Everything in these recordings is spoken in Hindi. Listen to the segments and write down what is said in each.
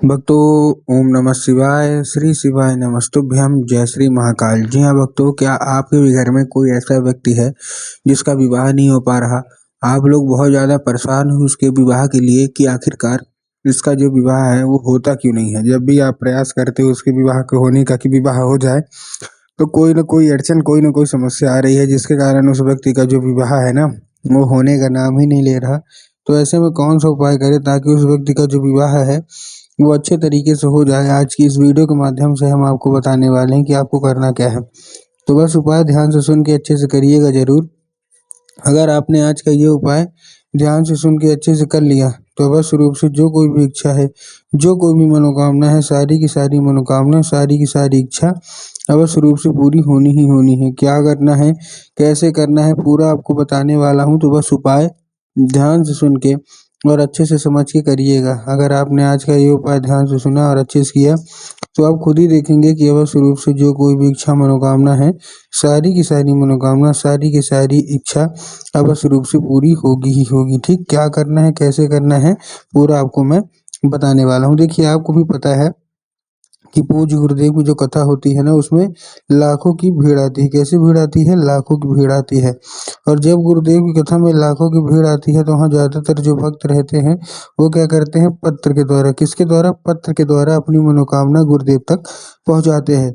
भक्तों, ओम नमः शिवाय, श्री शिवाय नमस्तुभ्यम, जय श्री महाकाल। जी हाँ भक्तों, क्या आपके भी घर में कोई ऐसा व्यक्ति है जिसका विवाह नहीं हो पा रहा? आप लोग बहुत ज़्यादा परेशान हो उसके विवाह के लिए कि आखिरकार इसका जो विवाह है वो होता क्यों नहीं है। जब भी आप प्रयास करते हो उसके विवाह के होने का कि विवाह हो जाए, तो कोई ना कोई अड़चन, कोई ना कोई समस्या आ रही है जिसके कारण उस व्यक्ति का जो विवाह है ना, वो होने का नाम ही नहीं ले रहा। तो ऐसे में कौन सा उपाय करें ताकि उस व्यक्ति का जो विवाह है वो अच्छे तरीके से हो जाए। आज की इस वीडियो के माध्यम से हम आपको बताने वाले हैं कि आपको करना क्या है। तो बस उपाय ध्यान से सुन के अच्छे से करिएगा ज़रूर। अगर आपने आज का ये उपाय ध्यान से सुन के अच्छे से कर लिया, तो अवश्य रूप से जो कोई भी इच्छा है, जो कोई भी मनोकामना है, सारी की सारी मनोकामना, सारी की सारी इच्छा अवश्य रूप से पूरी होनी ही होनी है। क्या करना है, कैसे करना है, पूरा आपको बताने वाला हूँ। तो बस उपाय ध्यान से सुन के और अच्छे से समझ के करिएगा। अगर आपने आज का ये उपाय ध्यान से सुना और अच्छे से किया, तो आप खुद ही देखेंगे कि अवश्य रूप से जो कोई भी इच्छा मनोकामना है, सारी की सारी मनोकामना, सारी की सारी इच्छा अवश्य रूप से पूरी होगी ही होगी। ठीक, क्या करना है, कैसे करना है, पूरा आपको मैं बताने वाला हूँ। देखिए, आपको भी पता है कि पूज्य गुरुदेव की जो कथा होती है ना, उसमें लाखों की भीड़ आती है। कैसे भीड़ आती है? लाखों की भीड़ आती है। और जब गुरुदेव की कथा में लाखों की भीड़ आती है, तो वहाँ ज़्यादातर जो भक्त रहते हैं वो क्या करते हैं? पत्र के द्वारा, किसके द्वारा? पत्र के द्वारा अपनी मनोकामना गुरुदेव तक पहुँचाते हैं।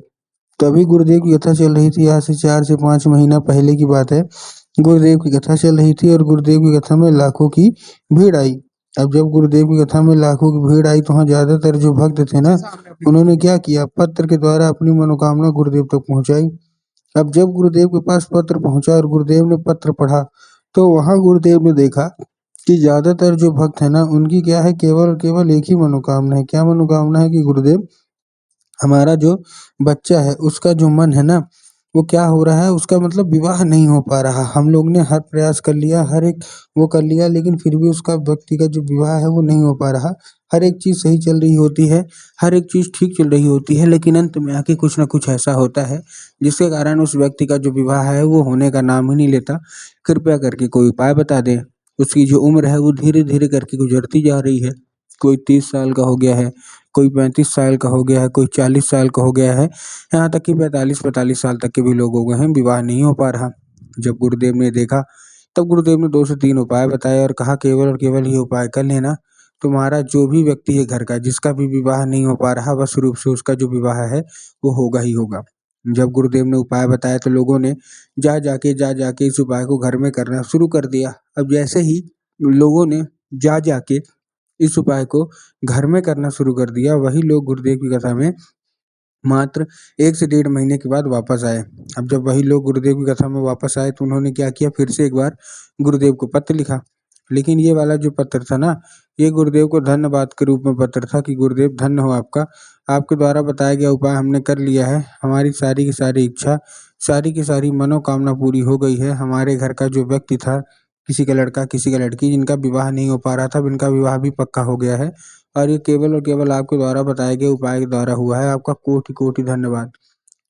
तभी गुरुदेव की कथा चल रही थी, आज से 4 से 5 महीना पहले की बात है। गुरुदेव की कथा चल रही थी और गुरुदेव की कथा में लाखों की भीड़ आई। अब जब गुरुदेव की कथा में लाखों की भीड़ आई, तो वहाँ ज़्यादातर जो भक्त थे ना, उन्होंने क्या किया? पत्र के द्वारा अपनी मनोकामना गुरुदेव तक पहुँचाई। अब जब गुरुदेव के पास पत्र पहुँचा और गुरुदेव ने पत्र पढ़ा, तो वहाँ गुरुदेव ने देखा कि ज़्यादातर जो भक्त है ना, उनकी क्या है? केवल और केवल एक ही मनोकामना है। क्या मनोकामना है? कि गुरुदेव, हमारा जो बच्चा है उसका जो मन है ना, वो क्या हो रहा है? उसका मतलब विवाह नहीं हो पा रहा। हम लोग ने हर प्रयास कर लिया, हर एक वो कर लिया, लेकिन फिर भी उसका व्यक्ति का जो विवाह है वो नहीं हो पा रहा। हर एक चीज़ सही चल रही होती है, हर एक चीज़ ठीक चल रही होती है, लेकिन अंत में आके कुछ ना कुछ ऐसा होता है जिसके कारण उस व्यक्ति का जो विवाह है वो होने का नाम ही नहीं लेता। कृपया करके कोई उपाय बता दें। उसकी जो उम्र है वो धीरे-धीरे करके गुज़रती जा रही है। कोई 30 साल का हो गया है, कोई 35 साल का हो गया है, कोई 40 साल का हो गया है, यहाँ तक कि 45-45 साल तक के भी लोग हो गए हैं, विवाह नहीं हो पा रहा। जब गुरुदेव ने देखा, तब गुरुदेव ने 2 से 3 उपाय बताए और कहा केवल और केवल ये उपाय कर लेना, तुम्हारा जो भी व्यक्ति है घर का, जिसका भी विवाह नहीं हो पा रहा, बस रूप से उसका जो विवाह है, वो होगा ही होगा। जब गुरुदेव ने उपाय बताया, तो लोगों ने जा जाके इस उपाय को घर में करना शुरू कर दिया। अब जैसे ही लोगों ने जा जाके इस उपाय को घर में करना शुरू कर दिया, वही लोग गुरुदेव की कथा में मात्र 1 से डेढ़ महीने के बाद वापस आए। अब जब वही लोग गुरुदेव की कथा में वापस आए, तो उन्होंने क्या किया? फिर से एक बार गुरुदेव को पत्र लिखा। लेकिन ये वाला जो पत्र था ना, ये गुरुदेव को धन्यवाद के रूप में पत्र था कि गुरुदेव धन्य हो आपका, आपके द्वारा बताया गया उपाय हमने कर लिया है। हमारी सारी की सारी इच्छा, सारी की सारी मनोकामना पूरी हो गई है। हमारे घर का जो व्यक्ति था, किसी का लड़का, किसी का लड़की, जिनका विवाह नहीं हो पा रहा था, इनका विवाह भी पक्का हो गया है। और ये केवल और केवल आपके द्वारा बताए गए उपाय के द्वारा हुआ है। आपका कोटि-कोटि धन्यवाद।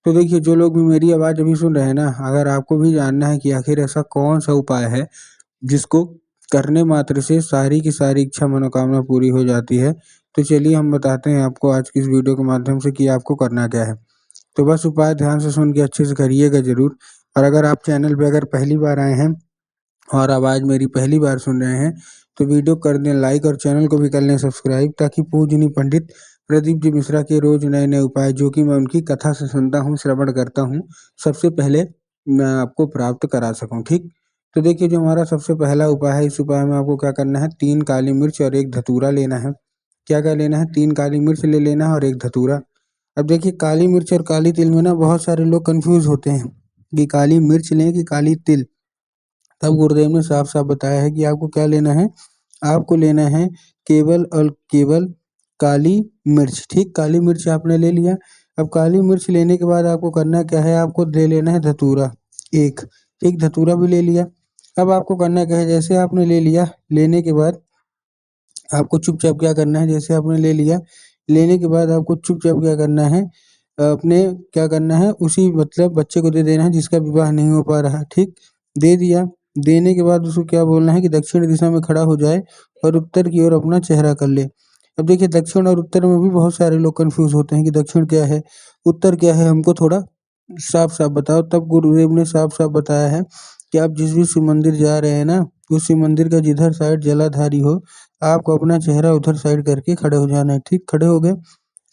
तो देखिए, जो लोग भी मेरी आवाज़ अभी सुन रहे हैं ना, अगर आपको भी जानना है कि आखिर ऐसा कौन-सा उपाय है, जिसको करने मात्र से सारी की सारी इच्छा मनोकामना पूरी हो जाती है, तो चलिए हम बताते हैं आपको आज की इस वीडियो के माध्यम से कि आपको करना क्या है। तो बस उपाय ध्यान से सुन के अच्छे से करिएगा ज़रूर। और अगर आप चैनल पे अगर पहली बार आए हैं और आवाज़ मेरी पहली बार सुन रहे हैं, तो वीडियो कर दें लाइक और चैनल को भी कर लें सब्सक्राइब, ताकि पूजनीय पंडित प्रदीप जी मिश्रा के रोज़ नए-नए उपाय, जो कि मैं उनकी कथा से सुनता हूँ, श्रवण करता हूँ, सबसे पहले मैं आपको प्राप्त करा सकूँ। ठीक? तो देखिए, जो हमारा सबसे पहला उपाय है, इस उपाय में आपको क्या करना है? 3 काली मिर्च और 1 धतूरा लेना है। क्या-क्या लेना है? 3 काली मिर्च ले लेना है और 1 धतूरा। अब देखिए, काली मिर्च और काली तिल में ना बहुत सारे लोग कन्फ्यूज़ होते हैं कि काली मिर्च लें कि काली तिल। तब गुरुदेव ने साफ-साफ बताया है कि आपको क्या लेना है? आपको लेना है केवल और केवल काली मिर्च। ठीक? काली मिर्च आपने ले लिया। अब काली मिर्च लेने के बाद आपको करना क्या है? आपको ले लेना है धतूरा 1। ठीक? धतूरा भी ले लिया। अब आपको करना क्या है? जैसे आपने ले लिया, लेने के बाद आपको चुपचाप क्या करना है? जैसे आपने ले लिया, लेने के बाद आपको चुपचाप क्या करना है? अपने क्या करना है? उसी मतलब बच्चे को दे देना है जिसका विवाह नहीं हो पा रहा। ठीक? दे दिया। देने के बाद उसको क्या बोलना है कि दक्षिण दिशा में खड़ा हो जाए और उत्तर की ओर अपना चेहरा कर ले। अब देखिए दक्षिण और उत्तर में भी बहुत सारे लोग कन्फ्यूज़ होते हैं कि दक्षिण क्या है, उत्तर क्या है, हमको थोड़ा साफ-साफ बताओ। तब गुरुदेव ने साफ-साफ बताया है कि आप जिस भी शिव मंदिर जा रहे हैं ना, उस शिव मंदिर का जिधर साइड जलाधारी हो, आपको अपना चेहरा उधर साइड करके खड़े हो जाना है, ठीक? खड़े हो गए?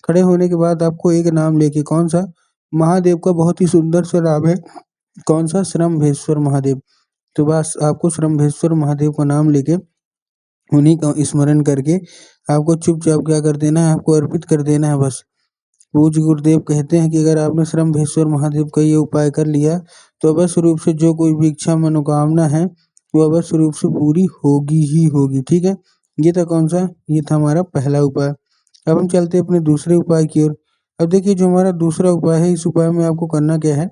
खड़े होने के बाद आपको एक नाम लेके कौन-सा? महादेव का बहुत ही सुंदर सा नाम है, कौन-सा? श्रम्भेश्वर महादेव। तो बस आपको श्रम्भेश्वर महादेव का नाम लेके उन्हीं का स्मरण करके आपको चुपचाप क्या कर देना है, आपको अर्पित कर देना है बस। पूज्य गुरुदेव कहते हैं कि अगर आपने श्रम्भेश्वर महादेव का ये उपाय कर लिया, तो अवश्य रूप से जो कोई भी इच्छा मनोकामना है, वो अवश्य रूप से पूरी होगी ही होगी, ठीक है? ये था कौन-सा? ये था हमारा पहला उपाय। अब हम चलते हैं अपने दूसरे उपाय की ओर। अब देखिए जो हमारा दूसरा उपाय है, इस उपाय में आपको करना क्या है,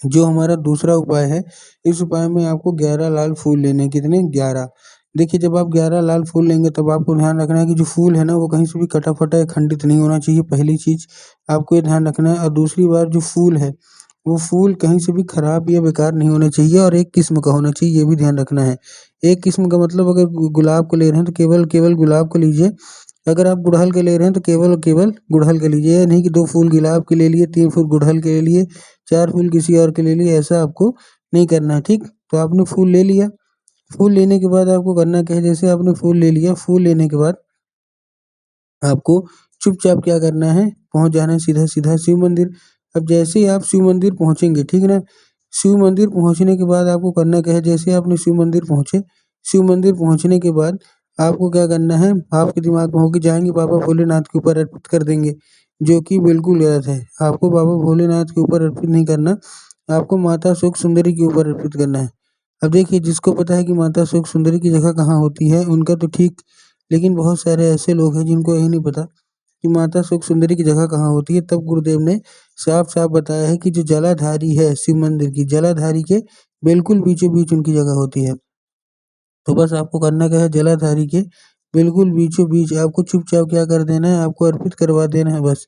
जो हमारा दूसरा उपाय है, इस उपाय में आपको 11 लाल फूल लेने हैं। कितने? 11। देखिए जब आप 11 लाल फूल लेंगे तब आपको ध्यान रखना है कि जो फूल है ना वो कहीं से भी कटा-फटा या खंडित नहीं होना चाहिए, पहली चीज़ आपको ये ध्यान रखना है। और दूसरी बात जो फूल है, वो फूल कहीं से भी खराब या बेकार नहीं होना चाहिए और एक किस्म का होना चाहिए, ये भी ध्यान रखना है। एक किस्म का मतलब अगर गुलाब को ले रहे हैं तो केवल गुलाब को लीजिए। अगर आप गुड़हल के ले रहे हैं तो केवल और केवल गुड़हल के लीजिए। ये नहीं कि 2 फूल गुलाब के ले लिए, 3 फूल गुड़हल के ले लिए, 4 फूल किसी और के ले लिए, ऐसा आपको नहीं करना है, ठीक? तो आपने फूल ले लिया, फूल लेने के बाद आपको करना क्या है, जैसे आपने फूल ले लिया, फूल लेने के बाद आपको चुपचाप क्या करना है, पहुँच जाना है सीधा-सीधा शिव मंदिर। अब जैसे ही आप शिव मंदिर पहुँचेंगे, ठीक है ना? शिव मंदिर पहुँचने के बाद आपको करना क्या है, जैसे आपने शिव मंदिर पहुँचे, शिव मंदिर पहुँचने के बाद आपको क्या करना है, आपके दिमाग में हो कि जाएँगे बाबा भोलेनाथ के ऊपर अर्पित कर देंगे, जो कि बिल्कुल गलत है। आपको बाबा भोलेनाथ के ऊपर अर्पित नहीं करना, आपको माता सुख सुंदरी के ऊपर अर्पित करना है। अब देखिए जिसको पता है कि माता सुख सुंदरी की जगह कहाँ होती है, उनका तो ठीक, लेकिन बहुत सारे ऐसे लोग हैं जिनको यही नहीं पता कि माता सुख सुंदरी की जगह कहाँ होती है। तब गुरुदेव ने साफ-साफ बताया है कि जो जलाधारी है शिव मंदिर की, जलाधारी के बिल्कुल बीचों-बीच उनकी जगह होती है। तो बस आपको करना क्या है, जलाधारी के बिल्कुल बीचों-बीच आपको चुपचाप क्या कर देना है, आपको अर्पित करवा देना है बस।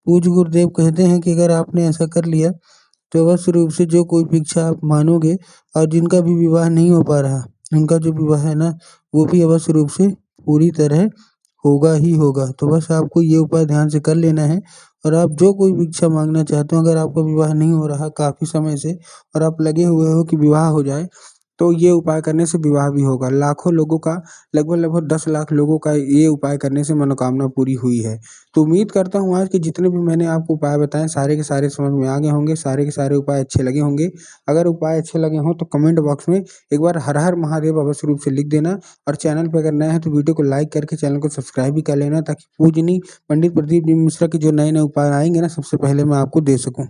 पूज्य गुरुदेव कहते हैं कि अगर आपने ऐसा कर लिया, तो अवश्य रूप से जो कोई भी इच्छा आप मानोगे और जिनका भी विवाह नहीं हो पा रहा, उनका जो विवाह है ना, वो भी अवश्य रूप से पूरी तरह होगा ही होगा। तो बस आपको ये उपाय ध्यान से कर लेना है और आप जो कोई भी इच्छा माँगना चाहते हो, अगर आपका विवाह नहीं हो रहा काफ़ी समय से और आप लगे हुए हो कि विवाह हो जाए, तो ये उपाय करने से विवाह भी होगा। लाखों लोगों का, लगभग-लगभग 10 लाख लोगों का ये उपाय करने से मनोकामना पूरी हुई है। तो उम्मीद करता हूँ आज के जितने भी मैंने आपको उपाय बताए सारे के सारे समझ में आ गए होंगे, सारे के सारे उपाय अच्छे लगे होंगे। अगर उपाय अच्छे लगे हों तो कमेंट बॉक्स में एक बार हर हर महादेव अवश्य रूप से लिख देना और चैनल पे अगर नए हैं तो वीडियो को लाइक करके चैनल को सब्सक्राइब भी कर लेना ताकि पूजनीय पंडित प्रदीप जी मिश्रा के जो नए-नए उपाय आएँगे ना सबसे पहले मैं आपको दे सकूँ।